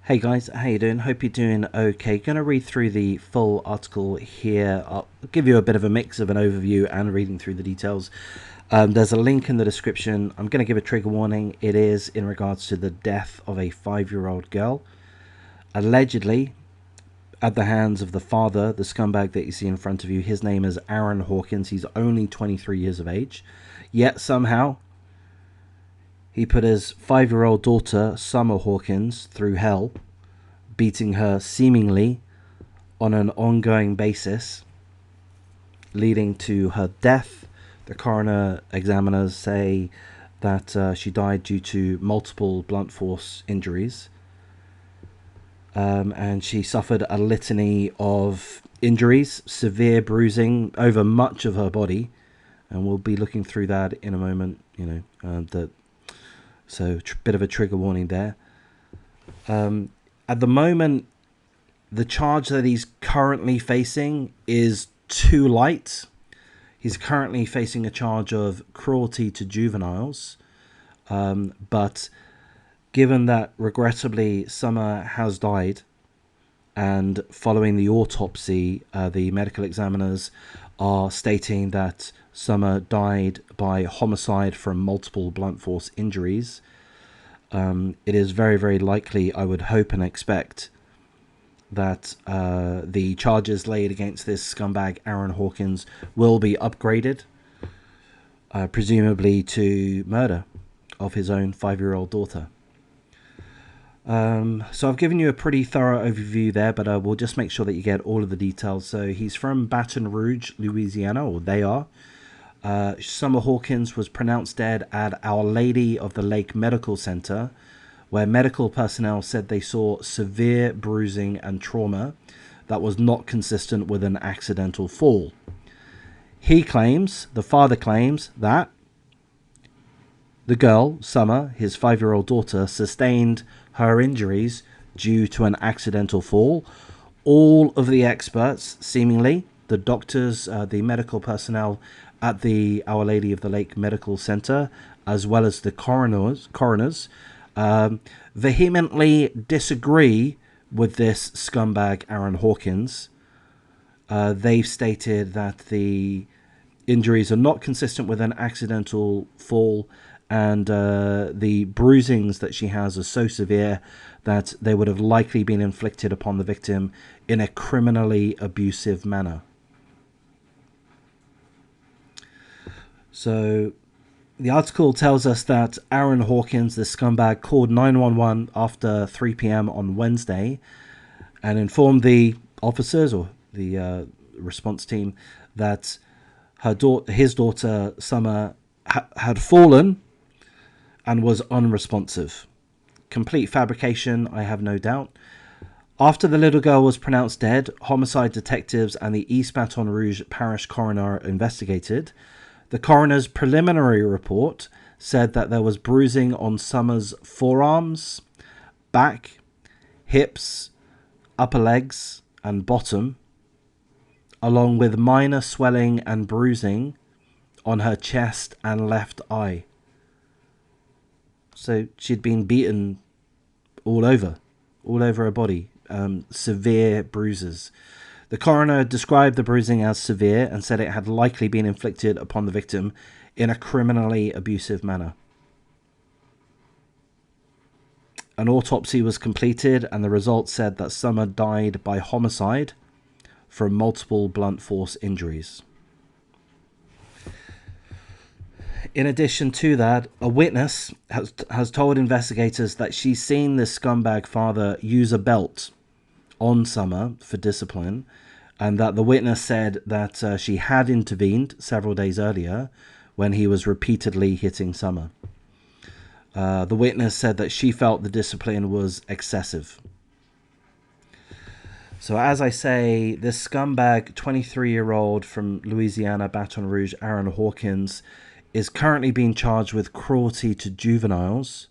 Hey guys, how you doing? Hope you're doing okay. Gonna read through the full article here. I'll give you a bit of a mix of an overview and reading through the details. There's a link in the description. I'm gonna give a trigger warning. It is in regards to the death of a 5-year-old girl, allegedly at the hands of the father, the scumbag that you see in front of you. His name is Aaron Hawkins. He's only 23 years of age, yet somehow he put his 5-year-old daughter, Summer Hawkins, through hell, beating her seemingly on an ongoing basis, leading to her death. The coroner examiners say that she died due to multiple blunt force injuries, and she suffered a litany of injuries, severe bruising over much of her body, and we'll be looking through that in a moment. So bit of a trigger warning there. At the moment, the charge that he's currently facing is too light. He's currently facing a charge of cruelty to juveniles. But given that, regrettably, Summer has died, and following the autopsy, the medical examiners are stating that Summer died by homicide from multiple blunt force injuries. It is very, very likely, I would hope and expect, that the charges laid against this scumbag Aaron Hawkins will be upgraded, presumably to murder of his own 5-year-old daughter. So I've given you a pretty thorough overview there, but we'll just make sure that you get all of the details. So he's from Baton Rouge, Louisiana, or they are. Summer Hawkins was pronounced dead at Our Lady of the Lake Medical Center, where medical personnel said they saw severe bruising and trauma that was not consistent with an accidental fall. The father claims that the girl, Summer, his 5-year-old daughter, sustained her injuries due to an accidental fall. All of the experts, seemingly, the doctors, the medical personnel at the Our Lady of the Lake Medical Center, as well as the coroners, vehemently disagree with this scumbag Aaron Hawkins. They've stated that the injuries are not consistent with an accidental fall, and the bruisings that she has are so severe that they would have likely been inflicted upon the victim in a criminally abusive manner. So the article tells us that Aaron Hawkins, the scumbag, called 911 after 3 p.m. on Wednesday and informed the officers, or the response team, that his daughter Summer had fallen and was unresponsive. Complete fabrication, I have no doubt. After the little girl was pronounced dead, homicide detectives and the East Baton Rouge Parish Coroner investigated. The coroner's preliminary report said that there was bruising on Summer's forearms, back, hips, upper legs, and bottom, along with minor swelling and bruising on her chest and left eye. So she'd been beaten all over her body, severe bruises. The coroner described the bruising as severe and said it had likely been inflicted upon the victim in a criminally abusive manner. An autopsy was completed, and the results said that Summer died by homicide from multiple blunt force injuries. In addition to that, a witness has told investigators that she's seen this scumbag father use a belt on Summer for discipline, and that the witness said that she had intervened several days earlier when he was repeatedly hitting Summer. The witness said that she felt the discipline was excessive. So as I say, this scumbag 23-year-old from Louisiana, Baton Rouge, Aaron Hawkins, is currently being charged with cruelty to juveniles.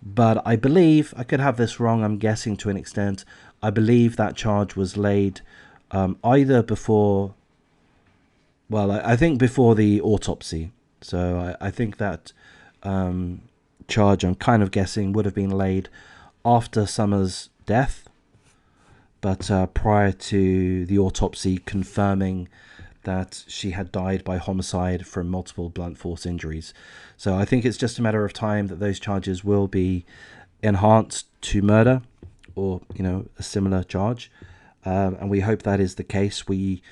But I believe, I could have this wrong, I'm guessing to an extent, I believe that charge was laid either before, well, I think before the autopsy. So I think that charge, I'm kind of guessing, would have been laid after Summer's death, but prior to the autopsy confirming that she had died by homicide from multiple blunt force injuries. So I think it's just a matter of time that those charges will be enhanced to murder, or a similar charge, and we hope that is the case. We,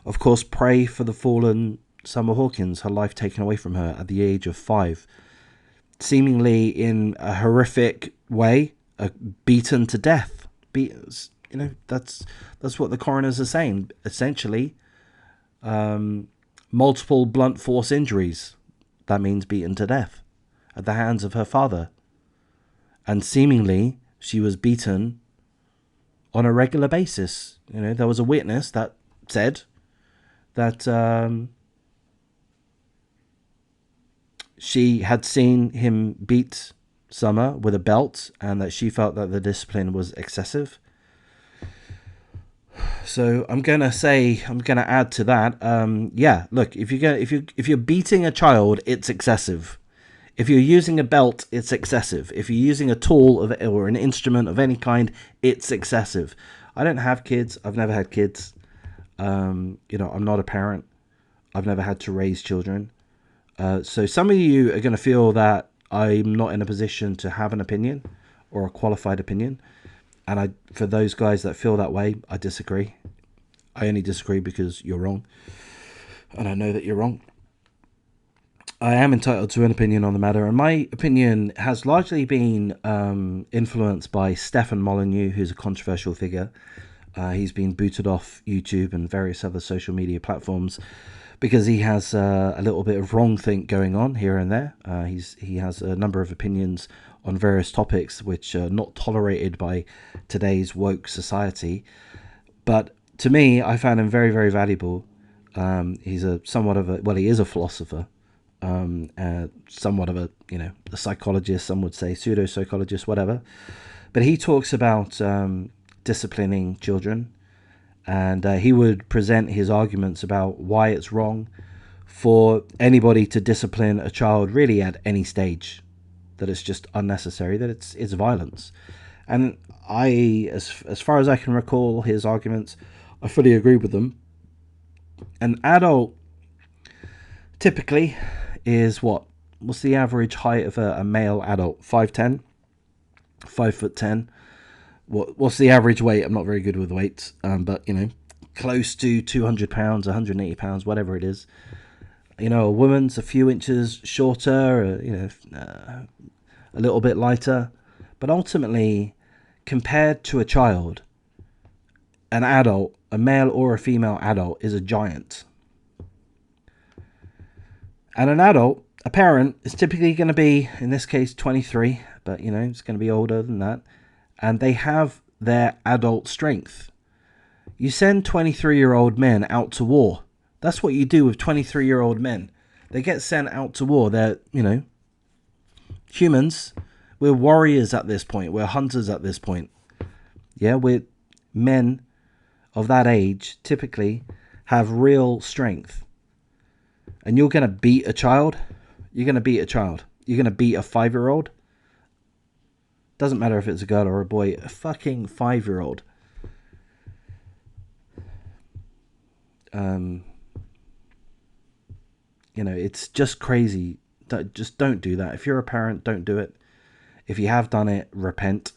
of course, pray for the fallen Summer Hawkins, her life taken away from her at the age of 5, seemingly in a horrific way, beaten to death. That's what the coroners are saying. Essentially, multiple blunt force injuries. That means beaten to death at the hands of her father. And seemingly, she was beaten on a regular basis. There was a witness that said that she had seen him beat Summer with a belt, and that she felt that the discipline was excessive. So I'm gonna add to that. Yeah, look, if you're beating a child, it's excessive. If you're using a belt, it's excessive. If you're using a tool or an instrument of any kind, it's excessive. I don't have kids. I've never had kids. I'm not a parent. I've never had to raise children. So some of you are going to feel that I'm not in a position to have an opinion or a qualified opinion. And for those guys that feel that way, I disagree. I only disagree because you're wrong. And I know that you're wrong. I am entitled to an opinion on the matter, and my opinion has largely been influenced by Stefan Molyneux, who's a controversial figure. He's been booted off YouTube and various other social media platforms because he has a little bit of wrongthink going on here and there. He has a number of opinions on various topics which are not tolerated by today's woke society. But to me, I found him very, very valuable. He's he is a philosopher. Somewhat of a psychologist, some would say pseudo-psychologist, whatever, but he talks about disciplining children, and he would present his arguments about why it's wrong for anybody to discipline a child really at any stage, that it's just unnecessary, that it's violence. And as far as I can recall his arguments, I fully agree with them. An adult typically is what's the average height of a male adult? 5'10", 5'10". What's the average weight? I'm not very good with weights, but close to 200 pounds, 180 pounds, whatever it is. A woman's a few inches shorter, a little bit lighter, but ultimately, compared to a child, an adult, a male or a female adult, is a giant. And an adult, a parent, is typically going to be, in this case, 23, but, it's going to be older than that. And they have their adult strength. You send 23-year-old men out to war. That's what you do with 23-year-old men. They get sent out to war. They're, humans. We're warriors at this point. We're hunters at this point. Yeah, we're men of that age, typically, have real strength. And you're going to beat a child? You're going to beat a child. You're going to beat a 5-year-old? Doesn't matter if it's a girl or a boy. A fucking 5-year-old. It's just crazy. Just don't do that. If you're a parent, don't do it. If you have done it, repent.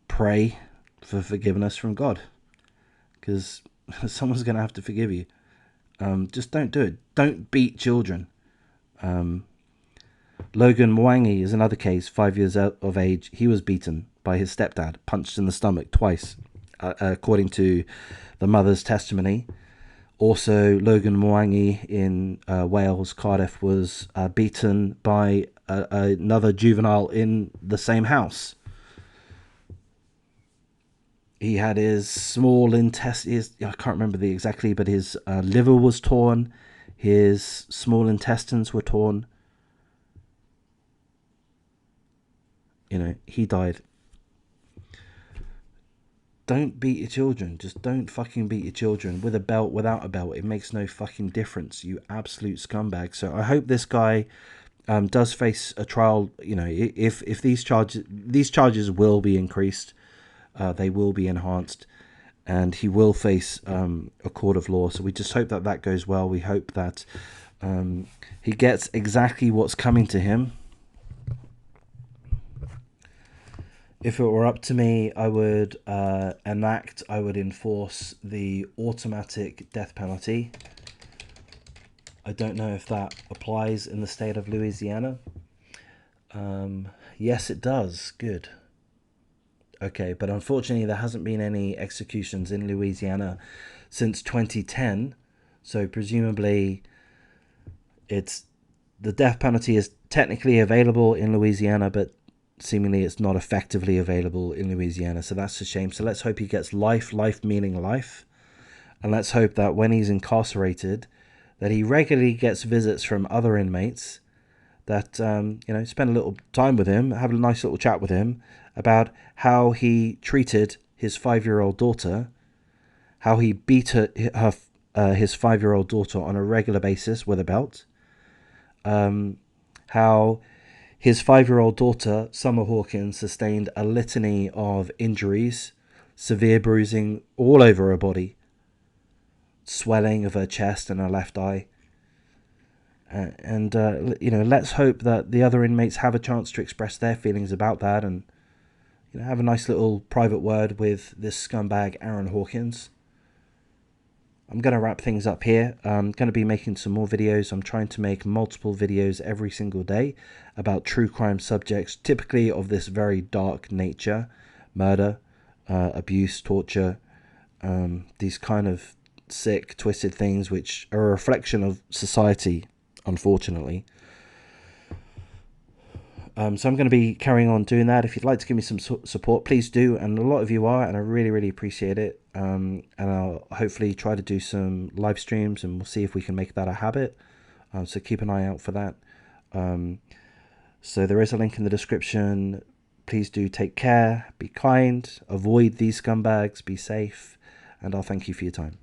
Pray for forgiveness from God. Because someone's going to have to forgive you. Just don't do it. Don't beat children. Logan Mwangi is another case, 5 years of age. He was beaten by his stepdad, punched in the stomach twice, according to the mother's testimony. Also, Logan Mwangi in Wales, Cardiff, was beaten by another juvenile in the same house. He had his small intestine, I can't remember exactly, but his liver was torn. His small intestines were torn. He died. Don't beat your children. Just don't fucking beat your children. With a belt, without a belt, it makes no fucking difference, you absolute scumbag. So I hope this guy does face a trial. You know, if these charges will be increased, they will be enhanced, and he will face a court of law. So we just hope that that goes well. We hope that he gets exactly what's coming to him. If it were up to me, I would I would enforce the automatic death penalty. I don't know if that applies in the state of Louisiana. Yes, it does. Good. Okay, but unfortunately, there hasn't been any executions in Louisiana since 2010. So presumably, it's the death penalty is technically available in Louisiana, but seemingly it's not effectively available in Louisiana. So that's a shame. So let's hope he gets life, life meaning life, and let's hope that when he's incarcerated, that he regularly gets visits from other inmates that spend a little time with him, have a nice little chat with him about how he treated his 5-year-old daughter, how he beat his 5-year-old daughter on a regular basis with a belt, how his 5-year-old daughter, Summer Hawkins, sustained a litany of injuries, severe bruising all over her body, swelling of her chest and her left eye. Let's hope that the other inmates have a chance to express their feelings about that, and have a nice little private word with this scumbag Aaron Hawkins. I'm going to wrap things up here. I'm going to be making some more videos. I'm trying to make multiple videos every single day about true crime subjects, typically of this very dark nature: murder, abuse, torture, these kind of sick, twisted things which are a reflection of society, unfortunately. So I'm going to be carrying on doing that. If you'd like to give me some support, please do. And a lot of you are, and I really, really appreciate it. And I'll hopefully try to do some live streams, and we'll see if we can make that a habit. So keep an eye out for that. So there is a link in the description. Please do take care, be kind, avoid these scumbags, be safe, and I'll thank you for your time.